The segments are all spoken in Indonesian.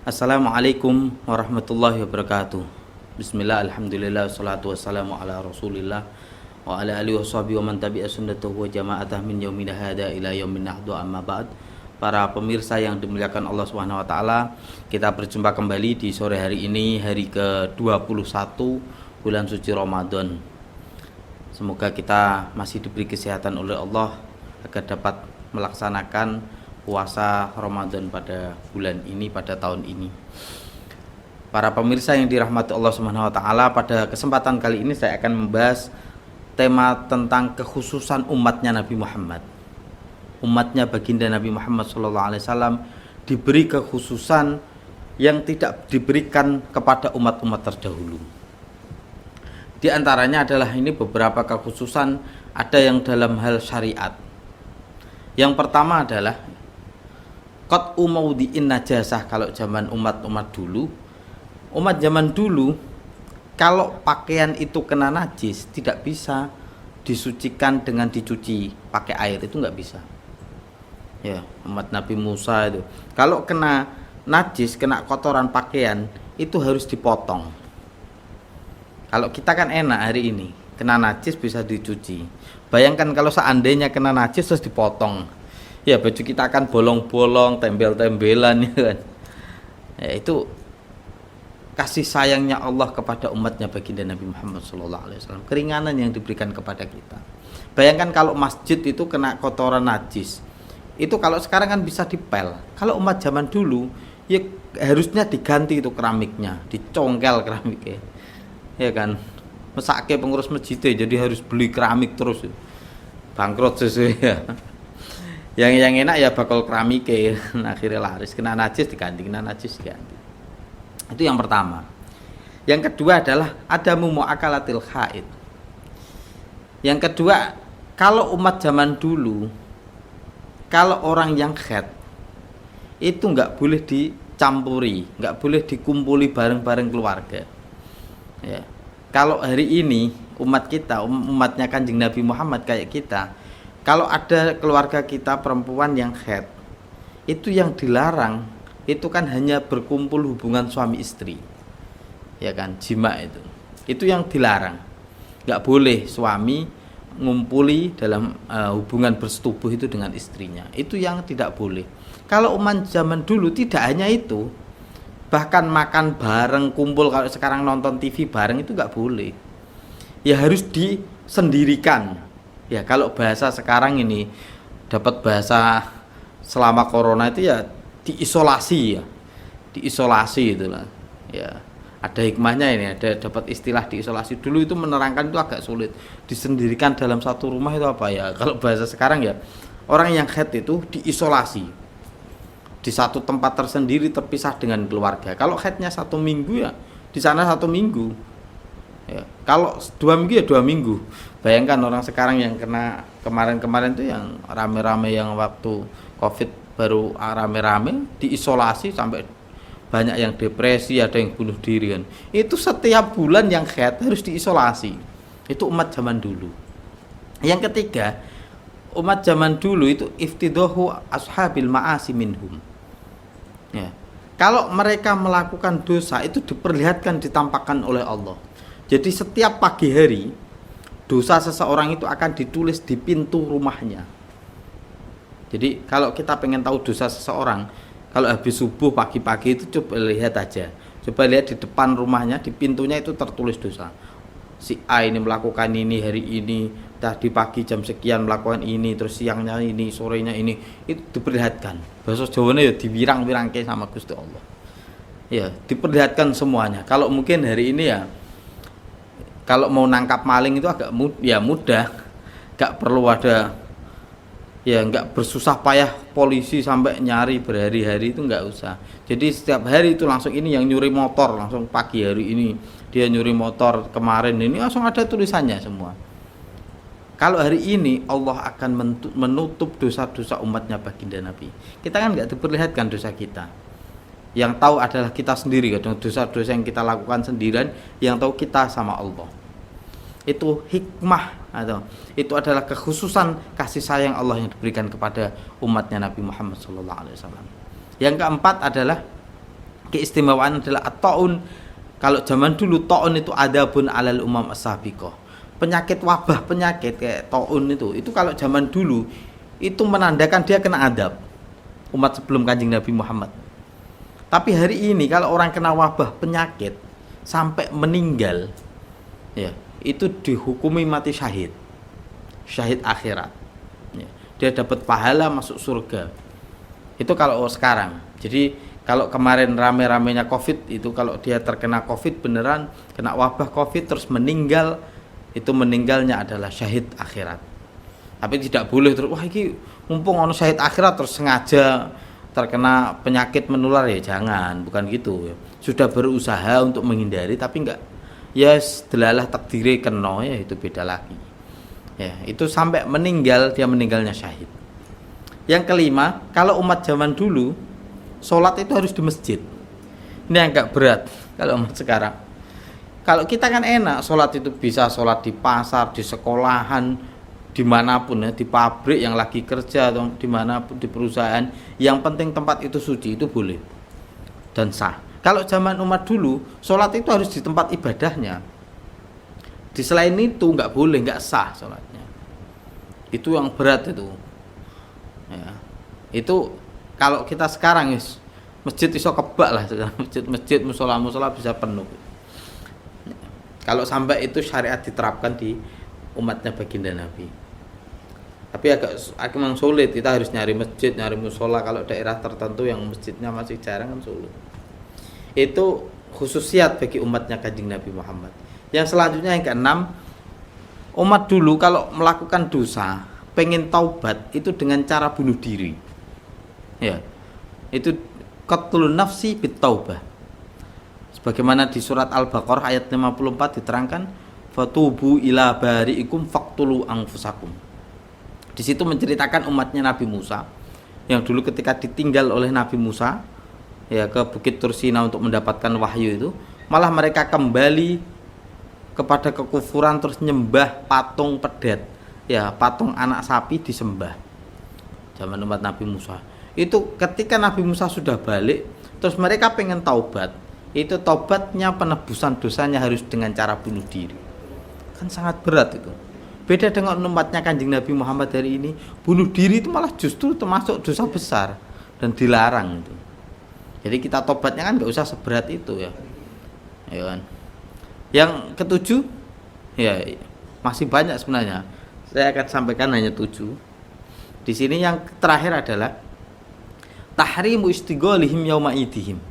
Assalamualaikum warahmatullahi wabarakatuh. Bismillah, alhamdulillah, wassalatu wassalamu ala rasulillah wa ala alihi washabihi wa man tabi'a sunnatahu wa jama'atah min yaumina hada ila yaumin nahdu amma ba'd. Para pemirsa yang dimuliakan Allah Subhanahu wa taala, kita berjumpa kembali di sore hari ini, hari ke-21 bulan suci Ramadan. Semoga kita masih diberi kesehatan oleh Allah agar dapat melaksanakan puasa Ramadan pada bulan ini, pada tahun ini. Para pemirsa yang dirahmati Allah Subhanahu wa taala, pada kesempatan kali ini saya akan membahas tema tentang kekhususan umatnya Nabi Muhammad. Umatnya baginda Nabi Muhammad SAW diberi kekhususan yang tidak diberikan kepada umat-umat terdahulu. Di antaranya adalah ini beberapa kekhususan, ada yang dalam hal syariat. Yang pertama adalah qat'u maudi'in najasah. Kalau zaman umat dulu, umat zaman dulu, kalau pakaian itu kena najis tidak bisa disucikan dengan dicuci pakai air, itu nggak bisa. Ya, umat Nabi Musa itu kalau kena najis, kena kotoran pakaian, itu harus dipotong. Kalau kita kan enak hari ini, kena najis bisa dicuci. Bayangkan kalau seandainya kena najis terus dipotong, ya baju kita akan bolong-bolong, tembel-tembelan, ya kan. Ya, itu kasih sayangnya Allah kepada umatnya baginda Nabi Muhammad SAW, keringanan yang diberikan kepada kita. Bayangkan kalau masjid itu kena kotoran najis, itu kalau sekarang kan bisa dipel. Kalau umat zaman dulu ya harusnya diganti itu keramiknya, dicongkel keramiknya, ya kan. Mesake pengurus masjid jadi harus beli keramik terus, bangkrut sesuai ya. Yang enak ya bakal keramiknya, akhirnya laris. Kena najis diganti, kena najis diganti. Itu yang pertama. Yang kedua adalah ada mu'akalatil haid. Yang kedua, kalau umat zaman dulu, kalau orang yang haid itu nggak boleh dicampuri, nggak boleh dikumpuli bareng-bareng keluarga. Ya. Kalau hari ini umat kita, umatnya Kanjeng Nabi Muhammad kayak kita, kalau ada keluarga kita perempuan yang haid, itu yang dilarang itu kan hanya berkumpul hubungan suami istri, ya kan, jima itu yang dilarang. Nggak boleh suami ngumpuli dalam hubungan bersetubuh itu dengan istrinya, itu yang tidak boleh. Kalau umat zaman dulu tidak hanya itu, bahkan makan bareng, kumpul, kalau sekarang nonton TV bareng itu nggak boleh, ya harus disendirikan. Ya kalau bahasa sekarang ini, dapat bahasa selama corona itu ya diisolasi, ya diisolasi itulah. Ya ada hikmahnya ini, ada dapat istilah diisolasi. Dulu itu menerangkan itu agak sulit. Disendirikan dalam satu rumah itu apa ya? Kalau bahasa sekarang ya, orang yang haid itu diisolasi di satu tempat tersendiri, terpisah dengan keluarga. Kalau haidnya 1 minggu ya di sana 1 minggu. Ya, kalau 2 minggu ya 2 minggu. Bayangkan orang sekarang yang kena kemarin-kemarin itu yang rame-rame, yang waktu COVID baru rame-rame, diisolasi sampai banyak yang depresi, ada yang bunuh diri kan. Itu setiap bulan yang haid harus diisolasi. Itu umat zaman dulu. Yang ketiga, umat zaman dulu itu iftidahu ashabil ma'asi minhum. Ya. Kalau mereka melakukan dosa itu diperlihatkan, ditampakkan oleh Allah. Jadi setiap pagi hari dosa seseorang itu akan ditulis di pintu rumahnya. Jadi kalau kita pengen tahu dosa seseorang, kalau habis subuh pagi-pagi itu coba lihat aja. Coba lihat di depan rumahnya, di pintunya itu tertulis dosa. Si A ini melakukan ini hari ini, tadi pagi jam sekian melakukan ini, terus siangnya ini, sorenya ini, itu diperlihatkan. Bahasa Jawanya ya diwirang-wirangke sama Gusti Allah. Ya, diperlihatkan semuanya. Kalau mungkin hari ini ya, kalau mau nangkap maling itu agak mudah. Gak perlu ada, ya nggak bersusah payah polisi sampai nyari berhari-hari, itu nggak usah. Jadi setiap hari itu langsung ini yang nyuri motor, langsung pagi hari ini dia nyuri motor, kemarin ini langsung ada tulisannya semua. Kalau hari ini Allah akan menutup dosa-dosa umatnya baginda Nabi. Kita kan nggak diperlihatkan dosa kita. Yang tahu adalah kita sendiri, kadang dosa-dosa yang kita lakukan sendirian, yang tahu kita sama Allah. Itu hikmah, atau itu adalah kekhususan kasih sayang Allah yang diberikan kepada umatnya Nabi Muhammad SAW. Yang keempat adalah keistimewaan adalah at-taun. Kalau zaman dulu taun itu adabun alal umam as-sabiqah. Penyakit wabah, penyakit kayak taun itu kalau zaman dulu itu menandakan dia kena adab umat sebelum Kanjeng Nabi Muhammad. Tapi hari ini kalau orang kena wabah penyakit sampai meninggal, ya, itu dihukumi mati syahid. Syahid akhirat. Ya, dia dapat pahala masuk surga. Itu kalau sekarang. Jadi kalau kemarin rame-ramenya Covid itu kalau dia terkena Covid beneran, kena wabah Covid terus meninggal, itu meninggalnya adalah syahid akhirat. Tapi tidak boleh terus wah ini mumpung ono syahid akhirat terus sengaja terkena penyakit menular, ya jangan, bukan gitu ya. Sudah berusaha untuk menghindari tapi enggak, ya delalah takdire kena, ya itu beda lagi. Ya, itu sampai meninggal, dia meninggalnya syahid. Yang kelima, kalau umat zaman dulu sholat itu harus di masjid. Ini agak berat kalau umat sekarang. Kalau kita kan enak, sholat itu bisa sholat di pasar, di sekolahan, dimanapun ya, di pabrik yang lagi kerja atau dimanapun di perusahaan. Yang penting tempat itu suci, itu boleh dan sah. Kalau zaman umat dulu, sholat itu harus di tempat ibadahnya. Di selain itu nggak boleh, nggak sah sholatnya. Itu yang berat itu. Ya. Itu kalau kita sekarang masjid iso kebak lah, masjid musola bisa penuh. Kalau sampai itu syariat diterapkan di umatnya baginda Nabi. Tapi agak memang sulit, kita harus nyari masjid, nyari musola. Kalau daerah tertentu yang masjidnya masih jarang kan sulit. Itu khususiat bagi umatnya Kanjeng Nabi Muhammad. Yang selanjutnya yang keenam, umat dulu kalau melakukan dosa, pengen taubat itu dengan cara bunuh diri. Ya, itu qatlun nafsi bitaubah. Sebagaimana di surat Al-Baqarah ayat 54 diterangkan, fatubu ila bari'ikum faqtulu anfusakum. Di situ menceritakan umatnya Nabi Musa yang dulu ketika ditinggal oleh Nabi Musa ya ke Bukit Tursina untuk mendapatkan wahyu itu, malah mereka kembali kepada kekufuran terus nyembah patung pedet, ya patung anak sapi disembah. Zaman umat Nabi Musa. Itu ketika Nabi Musa sudah balik, terus mereka pengen taubat. Itu taubatnya penebusan dosanya harus dengan cara bunuh diri. Kan sangat berat itu. Beda dengan umatnya Kanjeng Nabi Muhammad hari ini, bunuh diri itu malah justru termasuk dosa besar dan dilarang itu. Jadi kita tobatnya kan nggak usah seberat itu ya. Ya kan. Yang ketujuh, ya masih banyak sebenarnya. Saya akan sampaikan hanya 7. Di sini yang terakhir adalah tahrimu istighalihim yauma idihim.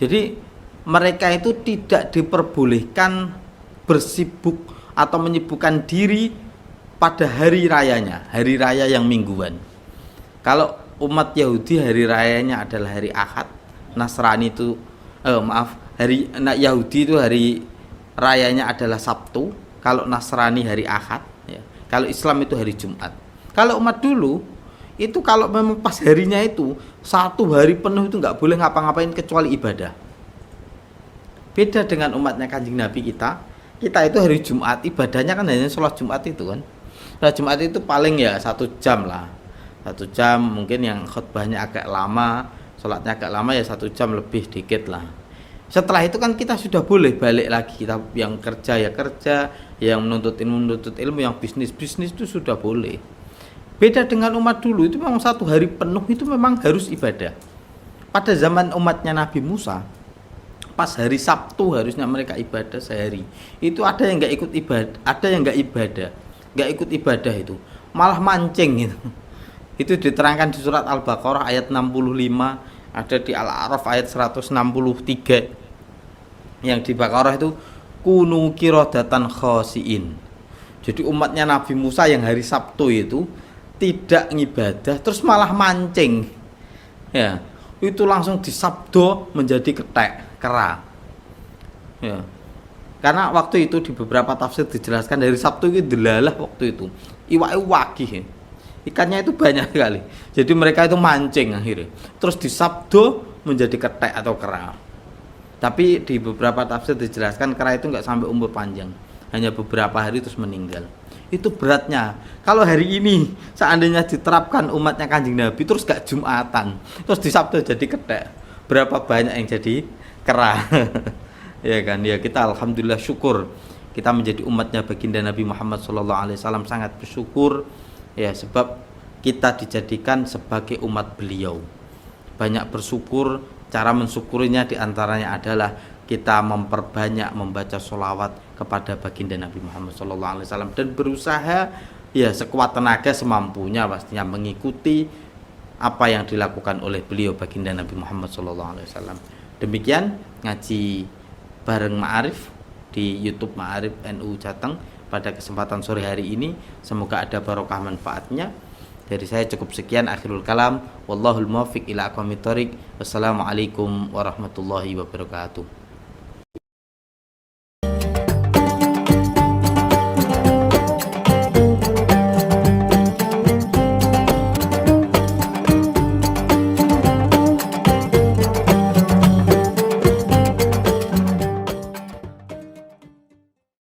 Jadi mereka itu tidak diperbolehkan bersibuk atau menyibukkan diri pada hari rayanya, hari raya yang mingguan. Kalau umat Yahudi hari rayanya adalah hari Ahad, Nasrani itu hari Yahudi itu hari rayanya adalah Sabtu, kalau Nasrani hari Ahad, ya. Kalau Islam itu hari Jumat. Kalau umat dulu itu kalau memang pas harinya itu 1 hari penuh itu nggak boleh ngapa-ngapain kecuali ibadah. Beda dengan umatnya Kanjeng Nabi kita itu hari Jumat ibadahnya kan hanya sholat Jumat itu kan. Sholat Jumat itu paling ya 1 jam lah, 1 jam, mungkin yang khutbahnya agak lama, sholatnya agak lama ya 1 jam lebih dikit lah. Setelah itu kan kita sudah boleh balik lagi, kita yang kerja ya kerja, yang menuntut ilmu, yang bisnis itu sudah boleh. Beda dengan umat dulu, itu memang 1 hari penuh itu memang harus ibadah. Pada zaman umatnya Nabi Musa, pas hari Sabtu harusnya mereka ibadah sehari. Itu ada yang nggak ikut ibadah, ada yang nggak ikut ibadah itu, malah mancing gitu. Itu diterangkan di surat Al-Baqarah ayat 65, ada di Al-A'raf ayat 163. Yang di Baqarah itu kunu qiradatan khasiin. Jadi umatnya Nabi Musa yang hari Sabtu itu tidak ngibadah, terus malah mancing. Ya, itu langsung disabdo menjadi kera. Ya. Karena waktu itu di beberapa tafsir dijelaskan dari Sabtu itu delalah waktu itu. Iwake wakih. Ikannya itu banyak sekali. Jadi mereka itu mancing akhirnya. Terus disabdo menjadi ketek atau kera. Tapi di beberapa tafsir dijelaskan kera itu enggak sampai umur panjang. Hanya beberapa hari terus meninggal. Itu beratnya. Kalau hari ini seandainya diterapkan umatnya Kanjeng Nabi terus gak Jumatan, terus disabdo jadi ketek. berapa banyak yang jadi kera. Ya kan, ya kita alhamdulillah syukur kita menjadi umatnya baginda Nabi Muhammad SAW, sangat bersyukur ya, sebab kita dijadikan sebagai umat beliau. Banyak bersyukur, cara mensyukurinya diantaranya adalah kita memperbanyak membaca sholawat kepada baginda Nabi Muhammad SAW dan berusaha ya sekuat tenaga semampunya pastinya mengikuti apa yang dilakukan oleh beliau baginda Nabi Muhammad SAW. Demikian ngaji bareng Ma'arif di YouTube Ma'arif NU Jateng pada kesempatan sore hari ini. Semoga ada barokah manfaatnya. Dari saya cukup sekian, akhirul kalam. Wallahul muwaffiq ila aqwamit thoriq. Wassalamualaikum warahmatullahi wabarakatuh.